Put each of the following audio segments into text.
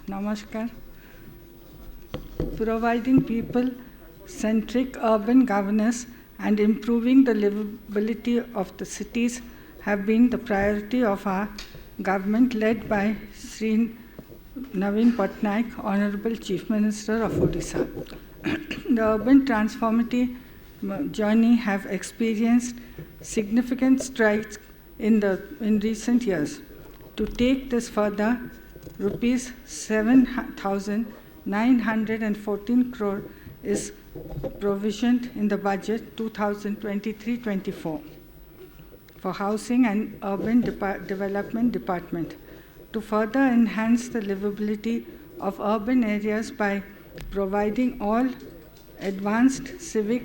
Namaskar. Providing people-centric urban governance and improving the livability of the cities have been the priority of our government led by Sri Naveen Patnaik, Honorable Chief Minister of Odisha. The urban transformative journey have experienced significant strides in recent years. To take this further, rupees 7,914 crore is provisioned in the budget 2023-24 for Housing and Urban Development Department to further enhance the livability of urban areas by providing all advanced civic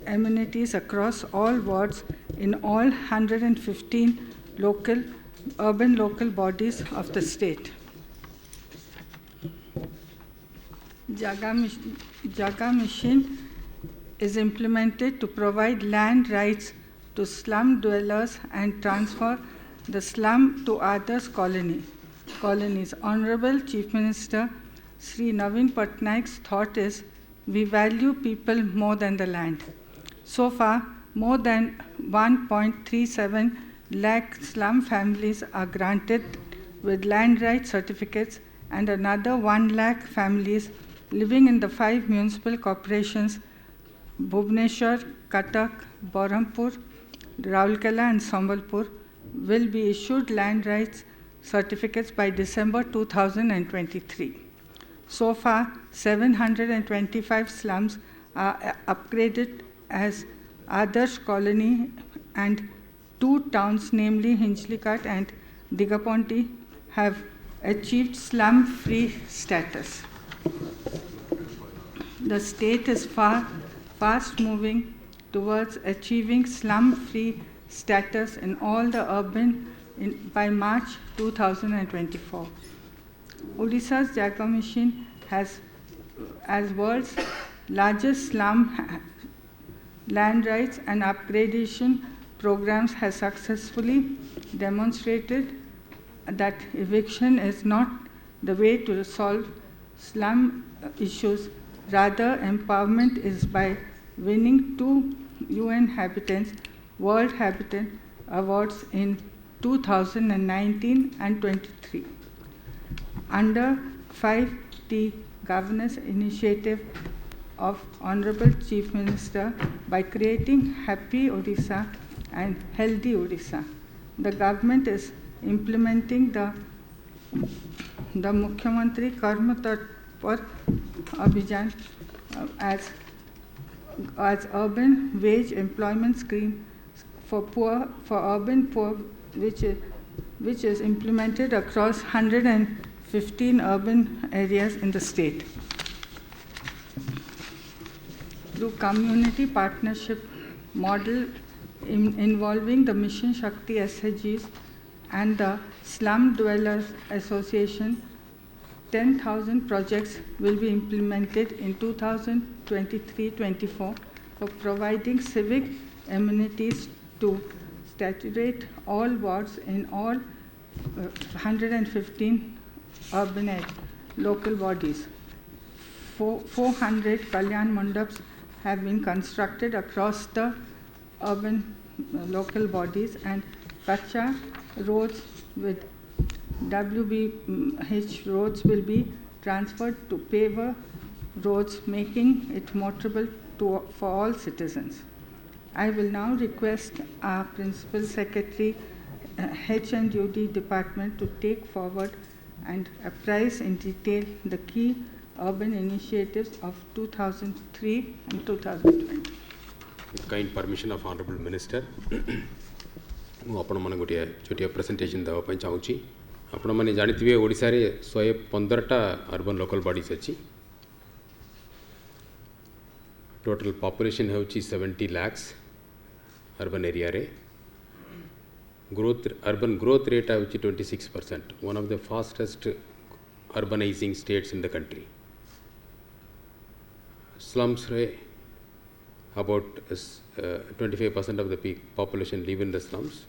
amenities across all wards in all 115 urban local bodies of the state. Jaga Mission is implemented to provide land rights to slum dwellers and transfer the slum to others colonies. Honorable Chief Minister Sri Naveen Patnaik's thought is, we value people more than the land. So far, more than 1.37 lakh slum families are granted with land rights certificates, and another 1 lakh families living in the 5 municipal corporations, Bhubaneswar, Cuttack, Berhampur, Raulkela and Sambalpur, will be issued land rights certificates by December 2023. So far, 725 slums are upgraded as Adarsh Colony, and 2 towns, namely Hinjlikat and Digaponti, have achieved slum-free status. The state is fast moving towards achieving slum-free status in all the urban by March 2024. Odisha's Jaga Mission has, as world's largest slum land rights and upgradation programs, has successfully demonstrated that eviction is not the way to solve slum issues. Rather, empowerment is by winning 2 UN World Habitat Awards in 2019 and 23. Under 5T governance initiative of Honorable Chief Minister, by creating Happy Odisha and Healthy Odisha, the government is implementing the Mukhyamantri Karma Tatpar Abhijan as urban wage employment scheme for urban poor, which is implemented across 115 urban areas in the state. Through community partnership model involving the Mission Shakti SHGs and the Slum Dwellers Association, 10,000 projects will be implemented in 2023-24 for providing civic amenities to saturate all wards in all 115 urban local bodies. 400 Kalyan Mandaps have been constructed across the urban local bodies, and Kacha roads with WBH roads will be transferred to paver roads, making it motorable for all citizens. I will now request our Principal Secretary, H&UD Department, to take forward and apprise in detail the key urban initiatives of 2003 and 2020. With kind permission of Honorable Minister, आपण गोटे छोटिया presentation देवाई चाहूँगी। आपण मैंने जानते ओडिशा रे 115टा urban local bodies अच्छी। टोटल पॉपुलेशन है 70 lakhs अर्बन एरिया रे। अर्बन ग्रोथ रेट है 26%, one of the fastest urbanizing states in the country. Slums रे about 25% of the population live in the slums.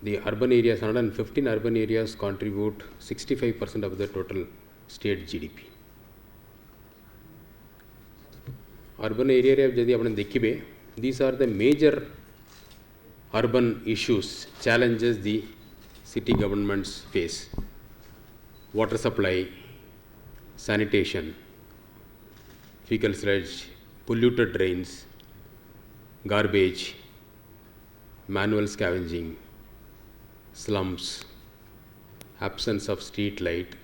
the urban areas, 115 urban areas contribute 65% of the total state GDP. Urban area जदि आपण देखिबे, these are the major urban issues, challenges the city governments face: water supply, sanitation, fecal sludge, polluted drains, garbage, manual scavenging, slums, absence of street light,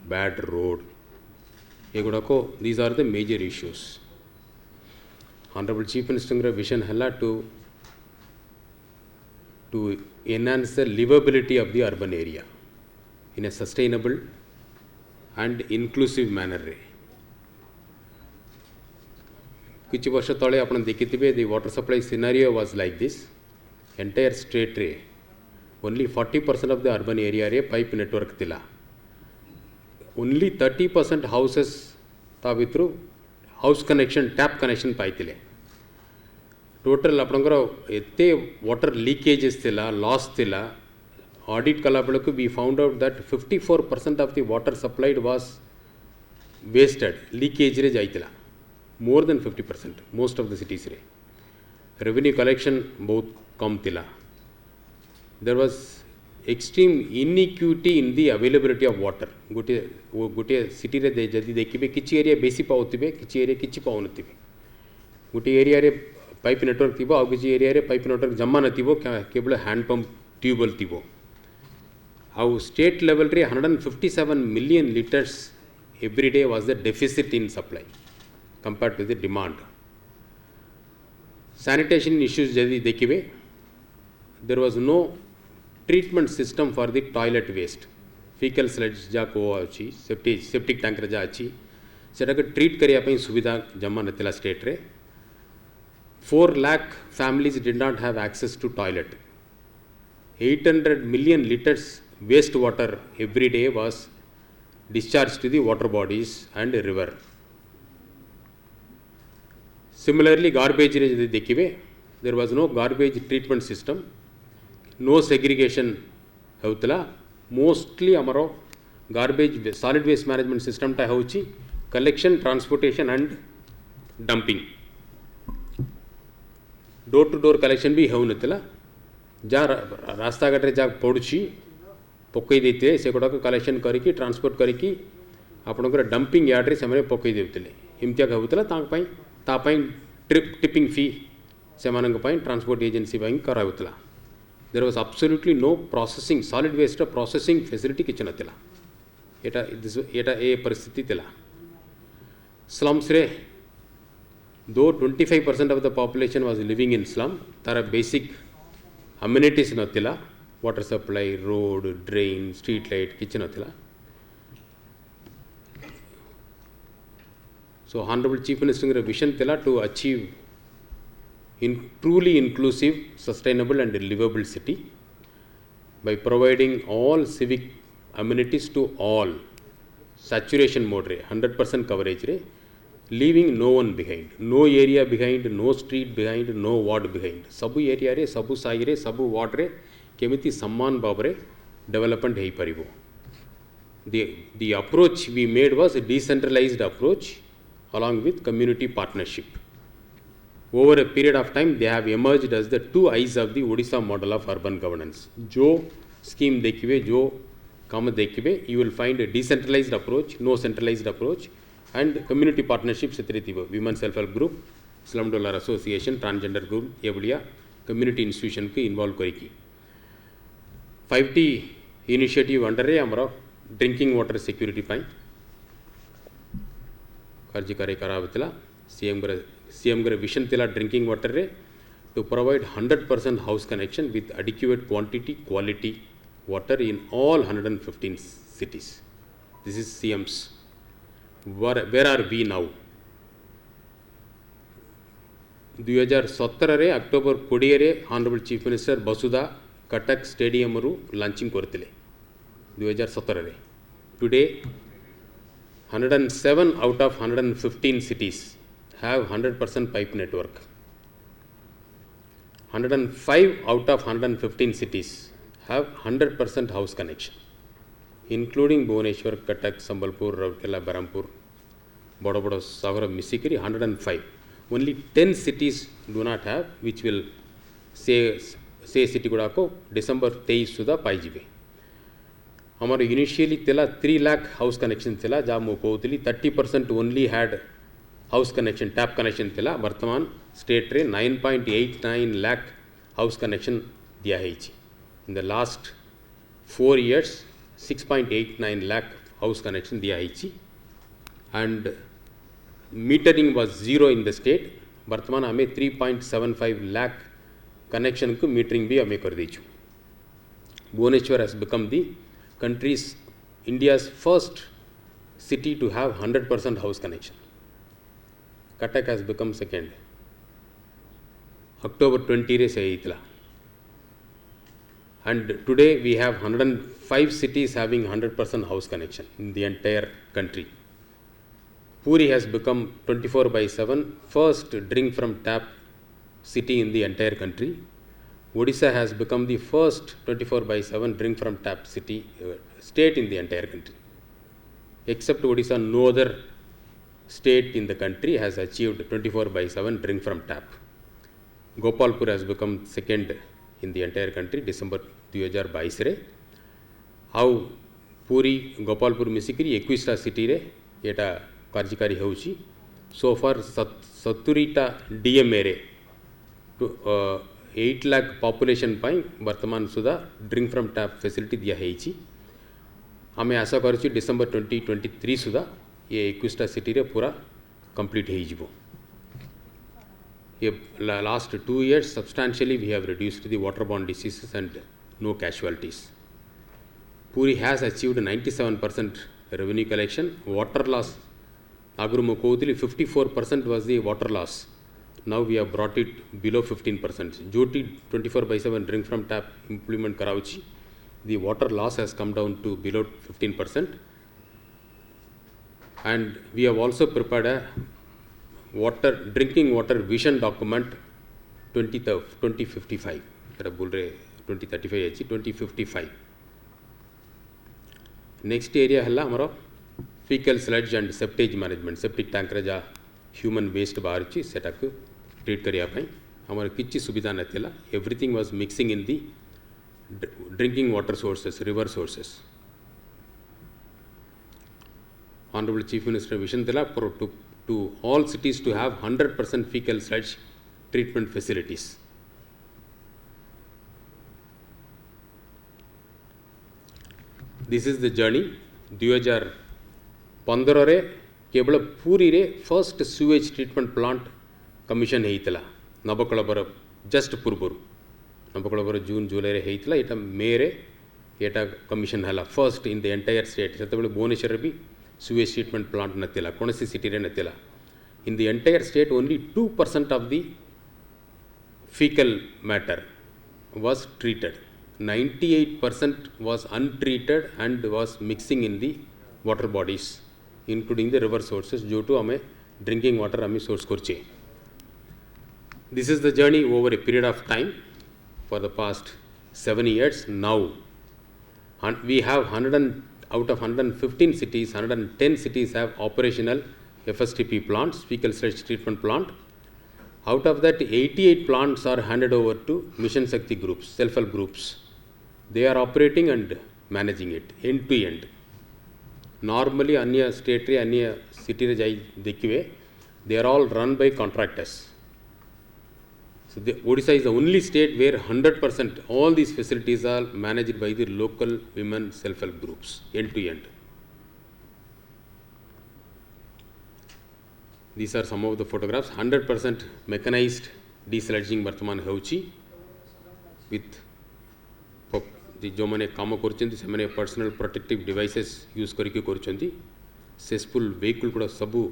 bad road. These are the major issues. Honorable Chief Minister vision hella to enhance the livability of the urban area in a sustainable and inclusive manner. Kichi varsha tale apan dekhithibe, the water supply scenario was like this. Entire state re only 40% of the urban area re pipe network tila. Only 30% houses ta vitru house connection, tap connection paitile. Total apanଙ୍କର ଏତେ water leakages ଥିଲା, loss ଥିଲା. Audit କଲା ବେଳକୁ we found out that 54% of the water supplied was wasted, leakage ରେ ଯାଇଥିଲା. More than 50%, most of the cities ରେ. Revenue collection ବହୁତ କମ୍ ଥିଲା. There was extreme inequity in the availability of water. गोटे city रे जदि देखिबे किछि एरिया बेसी पाउथिबे, किछि एरिया किछि पाउनथिबे. गोटे एरिया रे पाइप नेटवर्क थी, आउ किसी एरिया रे पाइप नेटवर्क जमा नथिबो, केवल हैंड पंप ट्यूबवेल थी. आउ स्टेट लेवल रे 157 million liters every day was the deficit in supply compared to the demand. Sanitation issues जदि देखिबे, there was no treatment system for the toilet waste. Fecal sludge जाको अछि, septic tank जा अछि, सेटा के ट्रीट करिया पई सुविधा जमा नथिला स्टेट रे. 4 lakh families did not have access to toilet. 800 million liters waste water every day was discharged to the water bodies and river. Similarly, garbage dekibe, there was no garbage treatment system, no segregation heutla. Mostly amaro garbage solid waste management system ta heuchi collection, transportation and dumping. Door to door collection भी हेउनथिला. जा रास्ता घाटे जा पड़ुछि पकई देते से गुडा को collection करिकी transport करिकी आपनकर डंपिंग यार्ड रे समय पकई देउतले. इम्तिया कहउतला ता पई टिपिंग फी से मानक पई ट्रांसपोर्ट एजेंसी पई कराउतला. There was absolutely no processing solid waste processing facility किछ नथिला. एटा ए परिस्थिति थिला. स्लम्स रे though 25% of the population was living in slum, there are basic amenities nathila, water supply, road, drain, street light, kitchen nathila. So Honorable Chief Minister vision thila to achieve truly inclusive, sustainable and livable city by providing all civic amenities to all, saturation mode re, 100% coverage re, leaving no one behind, no area behind, no street behind, no ward behind. Sabu area re, sabu sai re, sabu ward re, kemiti samman babre development hei paribo. The approach we made was a decentralized approach along with community partnership. Over a period of time, they have emerged as the two eyes of the Odisha model of urban governance. Jo scheme dekhibe, jo kam dekhibe, you will find a decentralized approach, no centralized approach, and community partnerships women self-help group, slum dweller association, transgender group, evulia community institution ke involve kariki. 5T initiative under re amara drinking water security pai ಕಾರ್ಯಕಾರಿ ಕರಾವತಿಲ CM गर vision tila drinking water re to provide 100% house connection with adequate quantity quality water in all 115 cities. This is CM's. Where are we now? 2017 रे October 20 रे Honorable Chief Minister Basudha Katak Stadium रू launching करतिले 2017 रे. Today 107 out of 115 cities have 100% pipe network. 105 out of 115 cities have 100% house connection, including Bhubaneswar, Cuttack, Sambalpur, Rourkela, Berhampur, Bodo Sagara, Misikiri, 105. Only 10 cities do not have, which will say city gudako December 23 सुधा पाइजिबे. हमार initially तेला 3 lakh house connection तेला जा मो कहूतली 30% only had house connection, tap connection तेला वर्तमान state रे 9.89 lakh house connection दिया है. In the last 4 years 6.89 lakh house connection दिया है. And metering was zero in the state. वर्तमान हमें 3.75 lakh connection को metering भी हमें कर दीचु. Bhubaneswar has become the country's India's first city to have 100% house connection. Cuttack has become second. October 20 रे से इतला. And today we have 105 cities having 100% house connection in the entire country. Puri has become 24/7 first drink from tap city in the entire country. Odisha has become the first 24/7 drink from tap city state in the entire country. Except Odisha, no other state in the country has achieved 24/7 drink from tap. Gopalpur has become second in the entire country, December 2022 रे. How Puri, Gopalpur, Misikiri 21 city रे एटा कार्यकारी होउची. So far 70टा DMA रे 8 lakh population पाई वर्तमान सुधा drink from tap facility दिया है. हमें आशा करूँ डिसेंबर 2023 सुधा ये 21टा सिटी रे पूरा कंप्लीट हो जिवो. ये last 2 years substantially we have reduced the waterborne diseases and no casualties. Puri has achieved 97% revenue collection. Water loss agru mo kohutili 54% was the water loss. Now we have brought it below 15%. Jyoti 24/7 drink from tap implement karauchi. The water loss has come down to below 15%. And we have also prepared a drinking water vision document 2055. Kara bol rahe 2035 achi 2055. Next area halla hamara fecal sludge and septage management. Septic tank रे जा human waste बाहर ची सेटा को treat करिया पाई. हमारे किच्ची सुविधा न थेला. Everything was mixing in the drinking water sources, river sources. Honorable Chief Minister vision थेला to all cities to have 100% fecal sludge treatment facilities. This is the journey. 2015 रे केवल पूरी रे first sewage treatment plant commission हेइतला. नबकळबर just पूर्वरु नबकळबर जून जुलाई रे हेइतला. एटा मे रे एटा commission हला first in the entire state. सेतबेले Bhubaneswar भी sewage treatment plant नथिला. कोनसी city रे नथिला. In the entire state only 2% of the fecal matter was treated. 98% was untreated and was mixing in the water bodies, including the river sources, due to हमें drinking water हमें source करचे. This is the journey over a period of time for the past 7 years. Now we have 100 out of 115 cities, 110 cities have operational FSTP plants, fecal sludge treatment plant. Out of that, 88 plants are handed over to Mission Shakti groups, self-help groups. They are operating and managing it end to end. Normally, अन्य state रे अन्य city रे जाई देखिए, they are all run by contractors. So Odisha is the only state where 100% all these facilities are managed by the local women self-help groups end to end. These are some of the photographs. 100% mechanized desludging वर्तमान होची with जो मैंने काम करचंती से मैंने personal protective devices use करके करचंती. सेसफुल vehicle गुड़ा सबु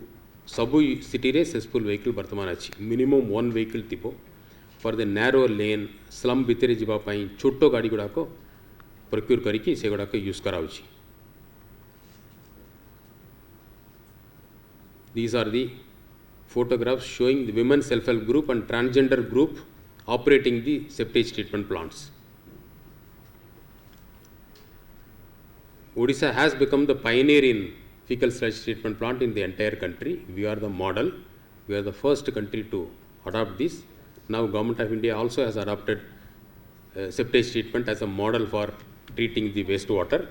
सिटी रे सेसफुल व्हीकल वर्तमान अछि. मिनिमम 1 व्हीकल थिबो for the narrow lane slum भितरे जिबा पई छोटो गाड़ी गुड़ा को प्रोक्यूर करके से गुड़ा को use कराउछि. These are the photographs showing the women self-help group and transgender group operating the septage treatment plants. Odisha has become the pioneer in fecal sludge treatment plant in the entire country. We are the model. We are the first country to adopt this. Now Government of India also has adopted septage treatment as a model for treating the wastewater.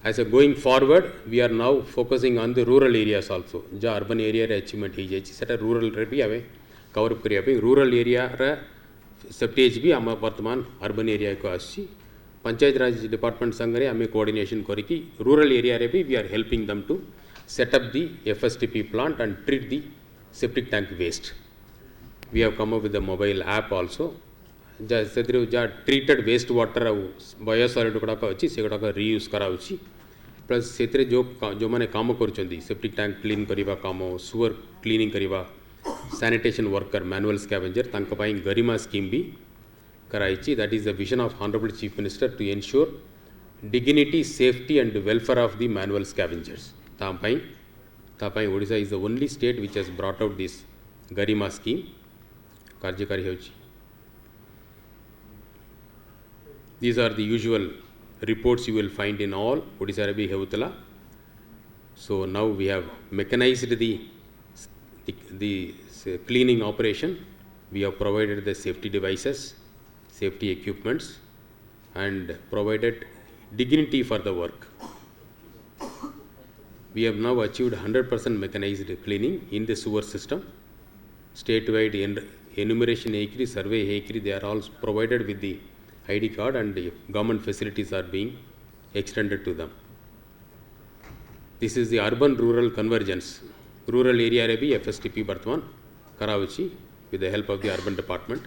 As a going forward, we are now focusing on the rural areas also. Ja urban area re achievement he jachi seta rural re bhi ave cover up kariya pe rural area re septage bhi ama vartaman urban area ko aschi. Panchayat Raj Department sangare ame coordination koriki rural area re bhi we are helping them to set up the FSTP plant and treat the septic tank waste. We have come up with a mobile app also. Ja treated waste water biosolid गुड़ाक अच्छी से गुड़ाक reuse कराउची plus सेतरे जो माने काम करुचंदी septic tank clean करिवा काम सुअर cleaning करिवा sanitation worker manual scavenger तांका पाई गरिमा scheme भी कराइची. That is the vision of Honorable Chief Minister to ensure dignity, safety and welfare of the manual scavengers. तापाई Odisha is the only state which has brought out this Garima scheme कार्यकारी होची. These are the usual reports you will find in all Odisha Rabi Hevutala. So now we have mechanized the cleaning operation. We have provided the safety devices, safety equipments, and provided dignity for the work. We have now achieved 100% mechanized cleaning in the sewer system. Statewide enumeration ekri, survey ekri, they are all provided with the ID card and the government facilities are being extended to them. This is the urban-rural convergence. Rural area re bhi FSTP Bartman Karachi with the help of the urban department.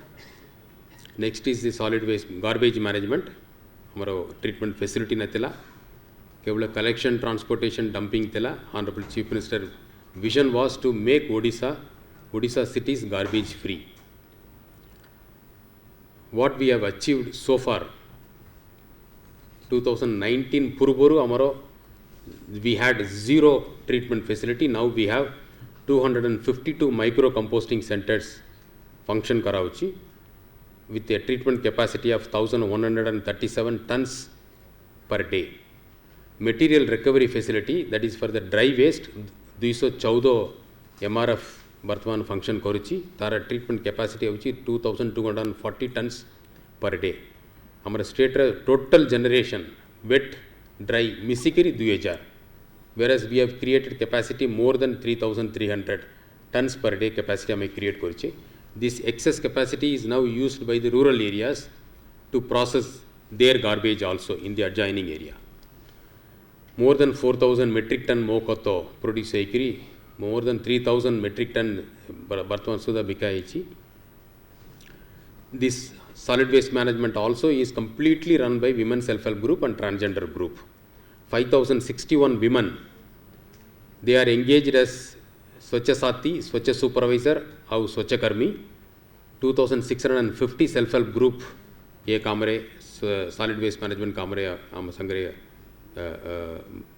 Next is the solid waste garbage management. Hamaro treatment facility na tila. Kevla collection, transportation, dumping tila. Honorable Chief Minister vision was to make Odisha cities garbage free. What we have achieved so far, 2019 Puruburu Amaro, we had 0 treatment facility. Now we have 252 micro composting centers function Karauchi with a treatment capacity of 1137 tons per day. Material recovery facility, that is for the dry waste, 214 MRF Bartman function Koruchi, Tara treatment capacity of 2240 tons per day. Our state total generation, wet, dry, misikiri 2000. Whereas we have created capacity more than 3300 tons per day capacity we create Koruchi. This excess capacity is now used by the rural areas to process their garbage also in the adjoining area. More than 4000 metric ton mokoto produce ekiri. More than 3000 metric ton Bartman Suda Bikaichi. This solid waste management also is completely run by women self-help group and transgender group. 5061 women, they are engaged as Swachha Sati, Swachha Supervisor, or Swachha Karmi. 2650 self-help group, ye kamare, solid waste management kamare, sangare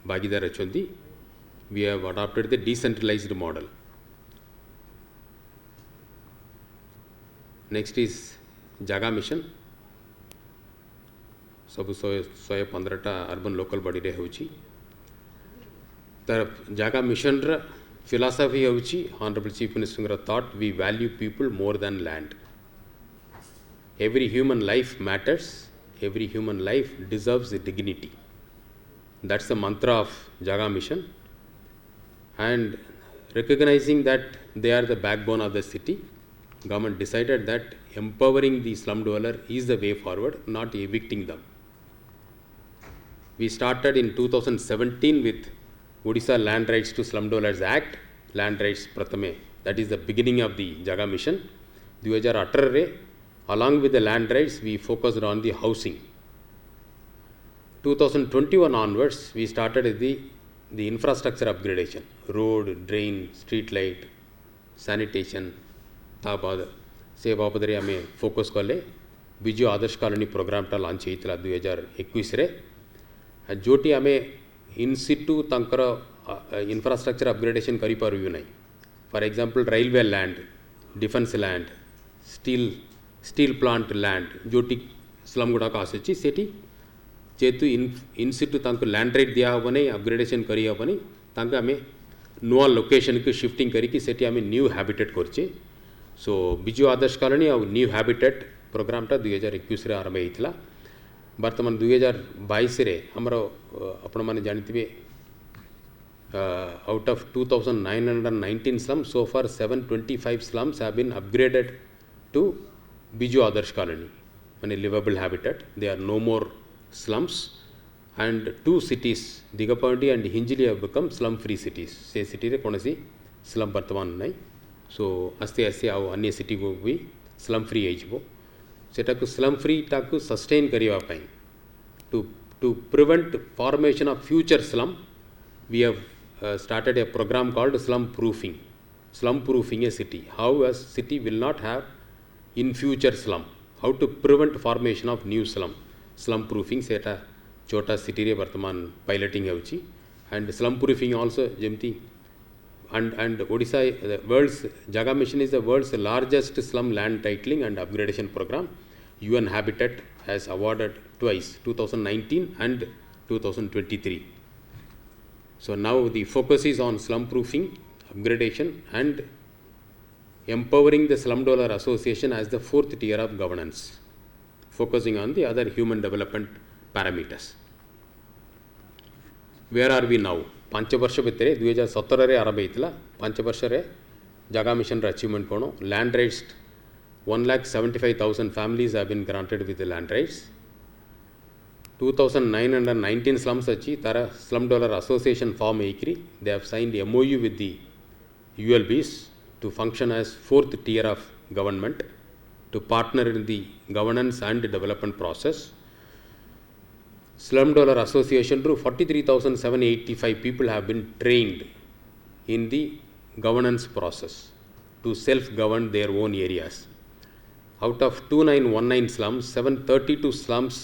Bagidar Achundi. We have adopted the decentralized model. Next is Jaga Mission. Sabu soya 15 urban local body re hochi. The Jaga Mission philosophy hochi, Honorable Chief Minister thought we value people more than land. Every human life matters. Every human life deserves dignity. That's the mantra of Jaga Mission. And recognizing that they are the backbone of the city, government decided that empowering the slum dweller is the way forward, not evicting them. We started in 2017 with Odisha Land Rights to Slum Dwellers Act, Land Rights Prathame. That is the beginning of the Jaga Mission. 2018 along with the land rights, we focused on the housing. 2021 onwards, we started the infrastructure upgradation, road, drain, street light, sanitation, se bapadare ame focus kale, Biju Adarsh Colony program ta launch heitla 2021 re. Joti ame in situ tankara infrastructure upgradation kari paru nai. For example, railway land, defense land, steel plant land, joti slum guda ka asachi seti जेहेतु इनसिटू land right दिया हेनी upgradation करी हेनी आम नुआ location को shifting करी सेठी आम न्यू हैबिटेट करछे सो बिजु आदर्श कॉलोनी और न्यू हैबिटेट प्रोग्रामटा 2021 रे आरंभ होइतिला वर्तमान 2022 रे हमरो आपण माने जानिथिबे out of 2919 slums so far 725 slums have been upgraded to biju adarsh colony mane livable habitat they are no more slums and two cities digapandi and hinjili have become slum free cities se city re konasi slum bartaman nai so aste aste au anya city go bhi slum free hai jibo seta ko slum free ta ko sustain kariba pai to prevent formation of future slum we have started a program called slum proofing a city how a city will not have in future slum how to prevent formation of new slum proofing seta chota city re vartaman piloting heuchi and slum proofing also jemti and Odisha the world's Jaga mission is the world's largest slum land titling and upgradation program UN Habitat has awarded twice 2019 and 2023 so now the focus is on slum proofing upgradation and empowering the slum dweller association as the fourth tier of governance focusing on the other human development parameters where are we now 5 वर्ष भितर 2017 रे आरंभ होइतिला 5 वर्ष रे जगा mission रे achievement cone land rights 1,75,000 families have been granted with the land rights 2,919 slums achi tara slum dweller association form ekri they have signed MOU with the ULBs to function as fourth tier of government to partner in the governance and development process slum dweller association through 43,785 people have been trained in the governance process to self govern their own areas out of 2919 slums 732 slums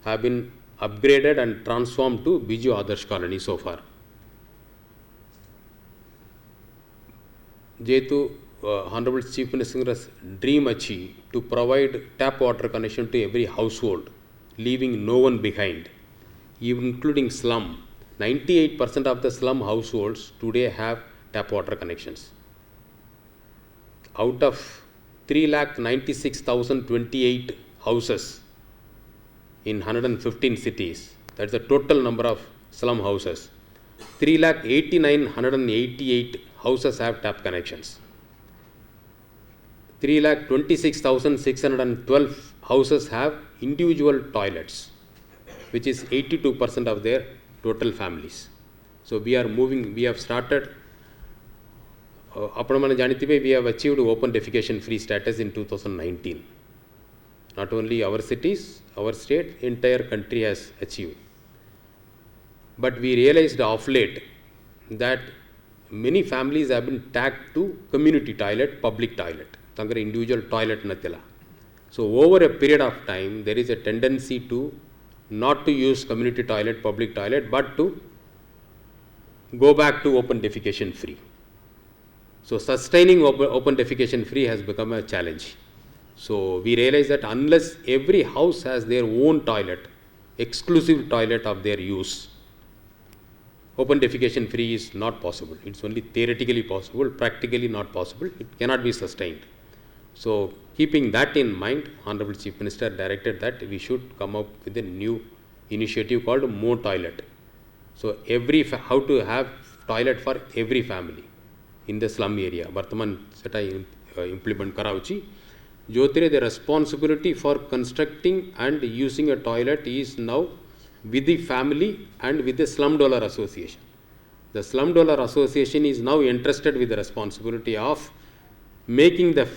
have been upgraded and transformed to Biju Adarsh colony so far. Jetu Honorable Chief Minister's dream achi to provide tap water connection to every household, leaving no one behind, even including slum. 98% of the slum households today have tap water connections. Out of 3,96,028 houses in 115 cities, that's the total number of slum houses. 3,89,188 houses have tap connections. 3,26,612 houses have individual toilets, which is 82% of their total families. So we are moving, we have started, we have achieved open defecation free status in 2019. Not only our cities, our state, entire country has achieved. But we realized of late that many families have been tagged to community toilet, public toilet, individual toilet natila. So over a period of time, there is a tendency to not to use community toilet, public toilet, but to go back to open defecation free. So sustaining open defecation free has become a challenge. So we realize that unless every house has their own toilet, exclusive toilet of their use, open defecation free is not possible. It's only theoretically possible, practically not possible. It cannot be sustained. So keeping that in mind, Honorable Chief Minister directed that we should come up with a new initiative called More Toilet. So how to have toilet for every family in the slum area. Bartaman seta implement karauchi. Jyotire the responsibility for constructing and using a toilet is now with the family and with the slum dweller association. The slum dweller association is now entrusted with the responsibility of making the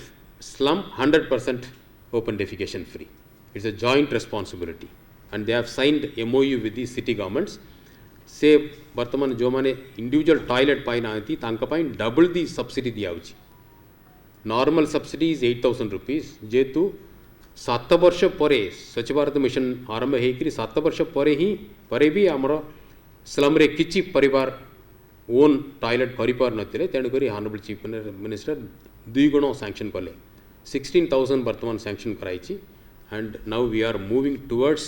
slum 100% open defecation free. It's a joint responsibility, and they have signed MOU with the city governments. Say, Bartaman Jomane individual toilet painanti, tankapain double the subsidy diauchi. Normal subsidy is 8,000 rupees. Jetu 7 ବର୍ଷ ପରେ ସ୍ୱଚ୍ଛ Bharat mission ଆରମ୍ଭ ହେଇକରି 7 ବର୍ଷ ପରେ ବି ଆମର ସ୍ଲମ୍ରେ କିଛି ପରିବାର ଓନ୍ ଟଏଲେଟ୍ କରିପାରୁନଥିଲେ ତେଣୁକରି ହନରେବଲ୍ ଚିଫ୍ ମିନିଷ୍ଟର 2 ଗୁଣ ସାଂକ୍ସନ୍ କଲେ 16,000 ବର୍ତ୍ତମାନ ସାଂକ୍ସନ୍ କରାଇଛି and now we are moving towards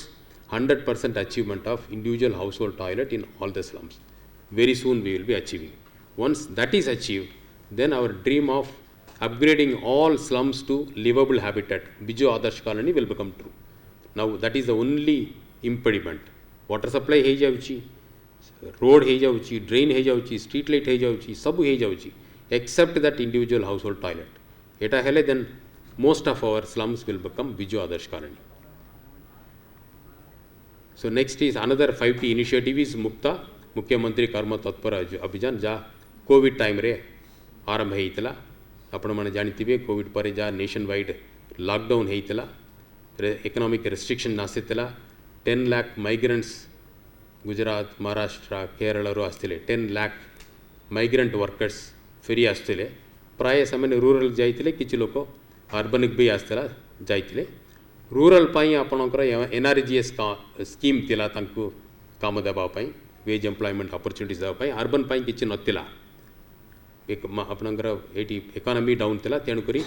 100% achievement of individual household toilet in all the slums. Very soon we will be achieving. Once that is achieved, then our dream of upgrading all slums to livable habitat, Biju Adarsh Colony, will become true. Now that is the only impediment. Water supply है जाउची, road है जाउची, drain है जाउची, street light है जाउची, सब है जाउची, except that individual household toilet. एटा हेले then most of our slums will become Biju Adarsh Colony. So next is another 5T initiative is Mukta, Mukhyamantri Karma Tatpara Abhijan, ja COVID time re आरंभ ହେଇଥିଲା ଆପଣ ମାନେ ଜାଣିଥିବେ କୋଭିड ପରେ ଯା ନେସନ୍ wide lockdown ହେଇଥିଲା economic restriction ଆସିଥିଲା 10 लाख माइग्रेंट्स गुजरात महाराष्ट्र केरल रो आस्तिले 10 lakh migrant workers फेरी आस्तिले प्राय ସେମାନେ रूरल जाइतिले किछि लोक अर्बन भी आस्तिला जाइतिले रूरल पाई आपणकर एनआरजीएस का स्कीम थिला तांकु काम देबा पाई वेज एम्प्लॉयमेंट अपॉर्चुनिटीज देबा पाई अर्बन पाई किछि नथिला एक आपणकर एटी इकोनॉमी डाउन थिला तेणुकरी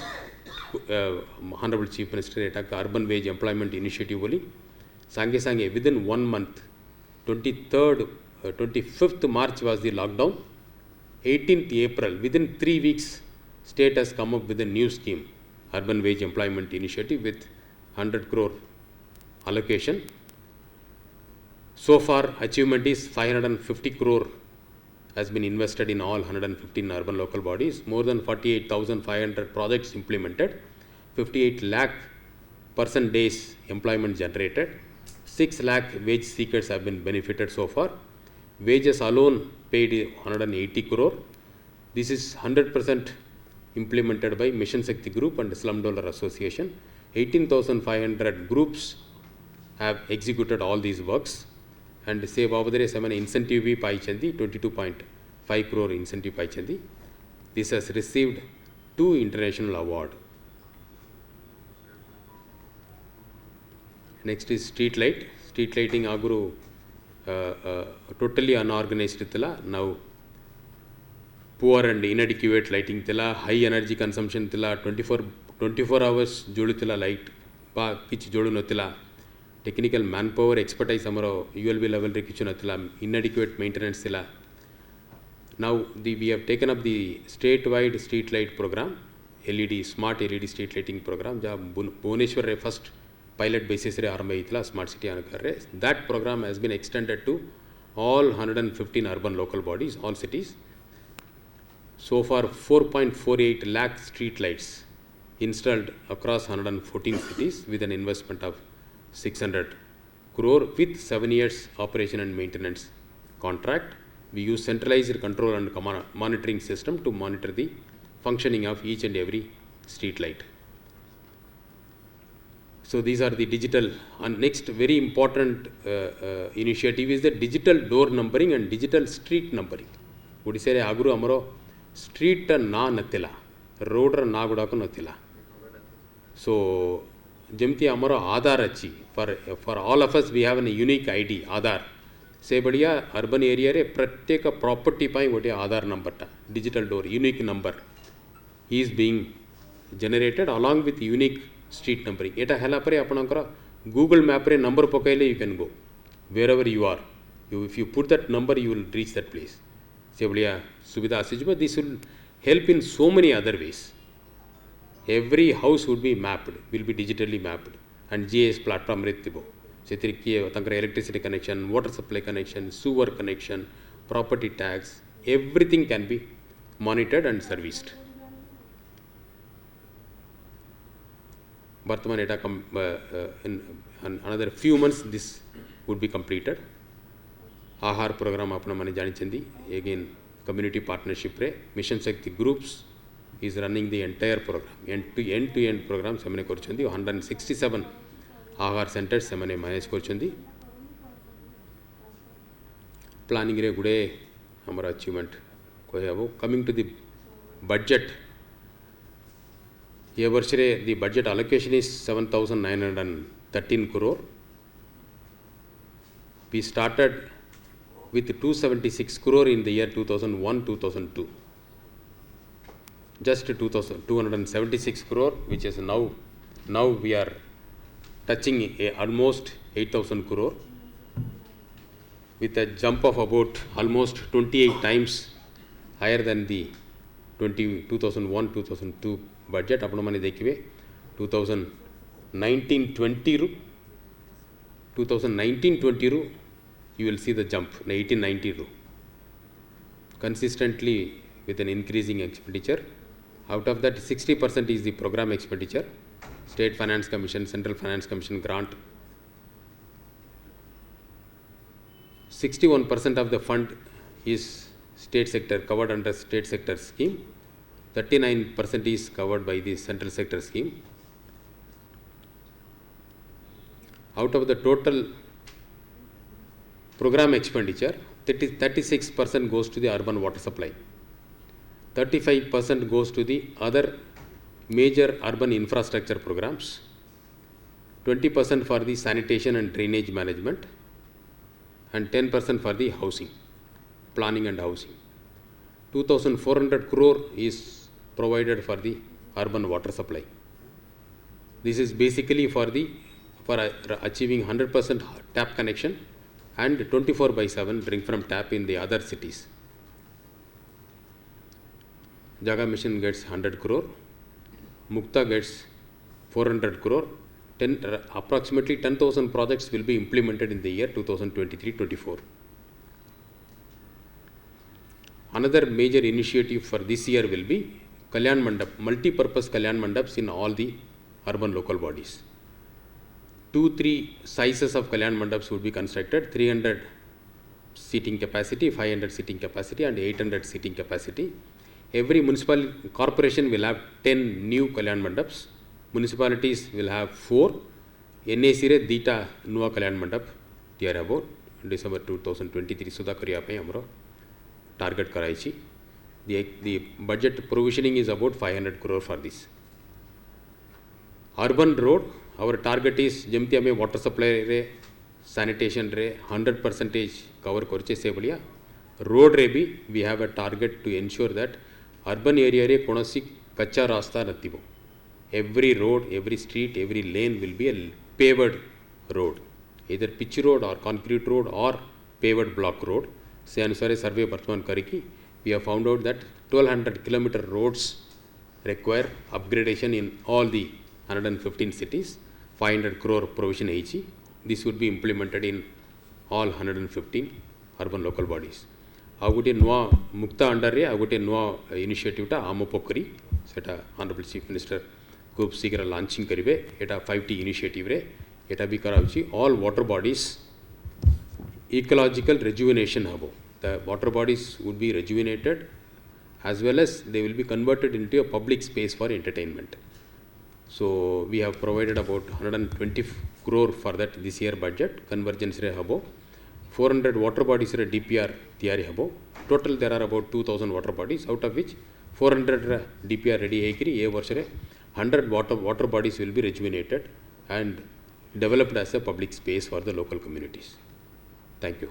ऑनरेबल चीफ मिनिस्टर एटा अर्बन वेज एम्प्लॉयमेंट इनिशिएटिव बोली सांगे सांगे with in 1 month 25th March was the lockdown 18th April within 3 weeks state has come up with a new scheme urban wage employment initiative with 100 crore allocation. So far achievement is 550 crore has been invested in all 115 urban local bodies, more than 48,500 projects implemented, 58 lakh person days employment generated, 6 lakh wage seekers have been benefited so far. Wages alone paid 180 crore. This is 100% implemented by Mission Shakti Group and Slum Dweller Association. 18,500 groups have executed all these works. And say babadare semana incentive bhi paichandi 22.5 crore incentive paichandi. This has received 2 international award. Next is street light. Street lighting aguru totally unorganized tila. Now poor and inadequate lighting tila, high energy consumption tila, 24 hours jolu tila light ba kichi jodu notila. Technical manpower expertise amaro ULB level re kichu natila, inadequate maintenance tila. Now we have taken up the state wide street light program, LED smart LED street lighting program ja Bhubaneswar re first pilot basis re arambha hitla smart city anakare. That program has been extended to all 115 urban local bodies, all cities. So far 4.48 lakh street lights installed across 114 cities with an investment of 600 crore with 7 years operation and maintenance contract. We use centralized control and monitoring system to monitor the functioning of each and every street light. So these are the digital. And next very important initiative is the digital door numbering and digital street numbering. Odisha re aguru amaro street na natila, road ra na gudako natila. So जमती हमारा आधार अच्छी for all of us we have a unique ID आधार से बढ़िया urban area रे प्रत्येक property पाई गोटे आधार number टा digital door unique number is being generated along with unique street numbering. एटा हेला परे आपनकर Google map रे number पकाइले you can go wherever you are. If you put that number you will reach that place. से बढ़िया सुविधा आसीजिबा. This will help in so many other ways. Every house would be mapped, will be digitally mapped, and GIS platform rettibo. Setiri kiye tankara electricity connection, water supply connection, sewer connection, property tax, everything can be monitored and serviced. Bartman eta in another few months this would be completed. Ahar program apna mane janichandi. Again community partnership re Mission Shakti groups is running the entire program, end-to-end program semane korchundi. 167 ahar centers semane manage korchundi. Planning re gude amara achievement kohabo. Coming to the budget, ye varshre the budget allocation is 7,913 crore. We started with 276 crore in the year 2001-2002. Just 276 crore, which is now we are touching almost 8,000 crore with a jump of about almost 28 times higher than the 2001-2002 budget. ଆପଣ ମାନେ ଦେଖିବେ 2019-20 ରୁ 2019-20 ରୁ you will see the jump 18-19 ରୁ consistently with an increasing expenditure. Out of that 60% is the program expenditure, State Finance Commission, Central Finance Commission grant. 61% of the fund is state sector, covered under state sector scheme. 39% is covered by the central sector scheme. Out of the total program expenditure, 36% goes to the urban water supply. 35% goes to the other major urban infrastructure programs, 20% for the sanitation and drainage management, and 10% for the housing, planning and housing. 2,400 crore is provided for the urban water supply. This is basically for achieving 100% tap connection and 24/7 drink from tap in the other cities. Jaga Mission gets 100 crore, Mukta gets 400 crore, approximately 10,000 projects will be implemented in the year 2023-24. Another major initiative for this year will be Kalyan Mandap, multi-purpose Kalyan Mandaps in all the urban local bodies. 2-3 sizes of Kalyan Mandaps would be constructed, 300 seating capacity, 500 seating capacity and 800 seating capacity. Every municipal corporation will have 10 new Kalyan Mandaps. Municipalities will have 4. NAC re dita nuwa Kalyan Mandap tiar about December 2023 सुधा करिया पे हमरो target कराइची. The budget provisioning is about 500 crore for this. Urban road, our target is जमती हमें water supply रे sanitation रे 100% cover करचे से बढ़िया. Road रे भी we have a target to ensure that urban area रे कोनोसी कच्चा रास्ता नत्ती बो. Every road, every street, every lane will be a paved road, either pitch road or concrete road or paved block road. से अनुसार survey वर्तमान करेगी. We have found out that 1200 kilometer roads require upgradation in all the 115 cities. 500 crore provision each. This would be implemented in all 115 urban local bodies. ଆଉ ଗୋଟେ ନୂଆ ମୁକ୍ତା ଅଣ୍ଡରରେ ଆଉ ଗୋଟେ ନୂଆ ଇନିସିଏଟିଭଟା ଆମ ପୋଖରୀ ସେଟା ଅନରେବଲ୍ ଚିଫ୍ ମିନିଷ୍ଟର खूब शीघ्र लॉन्चिंग करेंगे. एटा 5T इनिशिएटिव रे एटा भी कराउची all water bodies ecological rejuvenation हबो. The water bodies would be rejuvenated as well as they will be converted into a public space for entertainment. So we have provided about 120 crore for that this year budget. Convergence re habo 400 water bodies re DPR tiyari habo. Total there are about 2,000 water bodies, out of which 400 DPR ready hekiri ye varsh re 100 water bodies will be rejuvenated and developed as a public space for the local communities. Thank you.